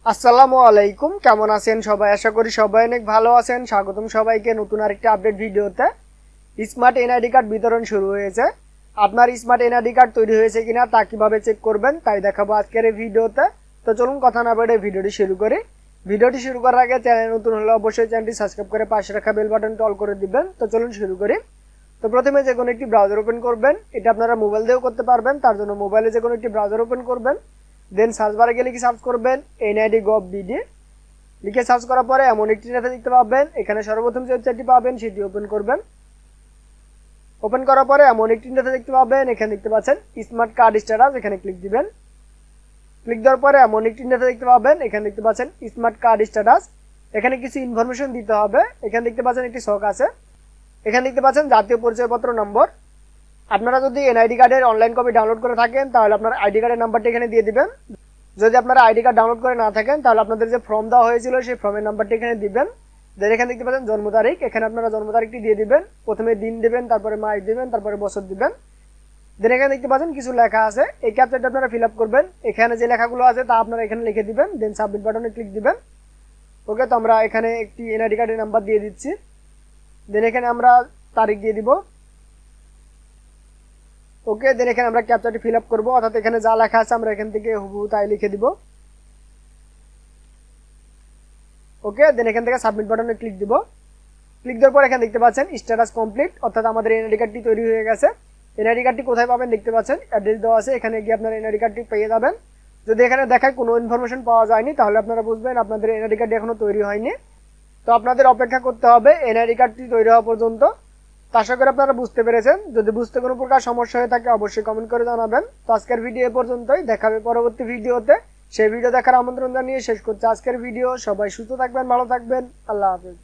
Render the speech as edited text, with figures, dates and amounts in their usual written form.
আসসালামু আলাইকুম, কেমন আছেন সবাই? আশা করি সবাই অনেক ভালো আছেন। স্বাগতম সবাইকে নতুন আরেকটি আপডেট ভিডিওতে। স্মার্ট এনআইডি কার্ড বিতরণ শুরু হয়েছে। আপনার স্মার্ট এনআইডি কার্ড তৈরি হয়েছে কিনা তা কিভাবে চেক করবেন তাই দেখাবো আজকের এই ভিডিওতে। তো চলুন কথা না বলে ভিডিওটি শুরু করি। ভিডিওটি শুরু করার আগে চ্যানেল নতুন হলে অবশ্যই চ্যানেলটি সাবস্ক্রাইব করে পাশে রাখা বেল বাটনটি অল করে দিবেন। তো চলুন শুরু করি। তো প্রথমে যে কোনো একটি ব্রাউজার ওপেন করবেন। এটা আপনারা মোবাইল দিয়েও করতে পারবেন, তার জন্য মোবাইলে যে কোনো একটি ব্রাউজার ওপেন করবেন। দেন সার্চ বারে গিয়ে লিখে সার্চ করবেন NID.gov.bd। লিখে সার্চ করার পরে এমন একটি ইন্টারফেস দেখতে পাবেন। এখানে সর্বপ্রথম যে ওয়েবসাইটটি পাবেন সেটি ওপেন করবেন। ওপেন করার পরে এমন একটি ইন্টারফেস দেখতে পাবেন। এখানে দেখতে পাচ্ছেন স্মার্ট কার্ড স্ট্যাটাস, এখানে ক্লিক দিবেন। ক্লিক দেওয়ার পরে এমন একটি ইন্টারফেস দেখতে পাবেন। এখানে দেখতে পাচ্ছেন স্মার্ট কার্ড স্ট্যাটাস। এখানে কিছু ইনফরমেশন দিতে হবে। এখানে দেখতে পাচ্ছেন একটি ছক আছে। এখানে দেখতে পাচ্ছেন জাতীয় পরিচয়পত্র নম্বর। আপনারা যদি এনআইডি কার্ডের অনলাইন কপি ডাউনলোড করে থাকেন তাহলে আপনার আইডি কার্ডের নাম্বারটি এখানে দিয়ে দিবেন। যদি আপনারা আইডি কার্ড ডাউনলোড করে না থাকেন তাহলে আপনাদের যে ফর্ম দেওয়া হয়েছিল সেই ফর্মের নাম্বারটি এখানে দিবেন। দেন এখানে দেখতে পাচ্ছেন জন্ম তারিখ, এখানে আপনারা জন্ম তারিখটি দিয়ে দিবেন। প্রথমে দিন দিবেন, তারপরে মাস দিবেন, তারপরে বছর দিবেন। দেন এখানে দেখতে পাচ্ছেন কিছু লেখা আছে, এই ক্যাপচারটা আপনারা ফিল আপ করবেন। এখানে যে লেখাগুলো আছে তা আপনারা এখানে লিখে দিবেন। দেন সাবমিট বাটনে ক্লিক দিবেন। ওকে, তো আমরা এখানে একটি এনআইডি কার্ডের নাম্বার দিয়ে দিচ্ছি। দেন এখানে আমরা তারিখ দিয়ে দিব। ওকে, দেন এখানে আমরা ক্যাপচারটি ফিল আপ করবো, অর্থাৎ এখানে যা লেখা আছে আমরা এখান থেকে হুবহু তাই লিখে দিব। ওকে, দেন এখান থেকে সাবমিট বাটনে ক্লিক দিব। ক্লিক দেওয়ার পর এখানে দেখতে পাচ্ছেন স্ট্যাটাস কমপ্লিট, অর্থাৎ আমাদের এনআইডি কার্ডটি তৈরি হয়ে গেছে। এনআইডি কার্ডটি কোথায় পাবেন দেখতে পাচ্ছেন, অ্যাড্রেস দেওয়া আছে, এখানে গিয়ে আপনার এনআইডি কার্ডটি পেয়ে যাবেন। যদি এখানে দেখায় কোনো ইনফরমেশন পাওয়া যায়নি তাহলে আপনারা বুঝবেন আপনাদের এনআইডি কার্ডটি এখনো তৈরি হয়নি। তো আপনাদের অপেক্ষা করতে হবে এনআইডি কার্ডটি তৈরি হওয়া পর্যন্ত। তো আশা করি আপনারা বুঝতে পেরেছেন। যদি বুঝতে কোনো প্রকার সমস্যা হয়ে থাকে অবশ্যই কমেন্ট করে জানাবেন। তো আজকের ভিডিও এ পর্যন্তই, দেখা হবে পরবর্তী ভিডিওতে। সেই ভিডিও দেখার আমন্ত্রণ জানিয়ে শেষ করছি আজকের ভিডিও। সবাই সুস্থ থাকবেন, ভালো থাকবেন, আল্লাহ হাফেজ।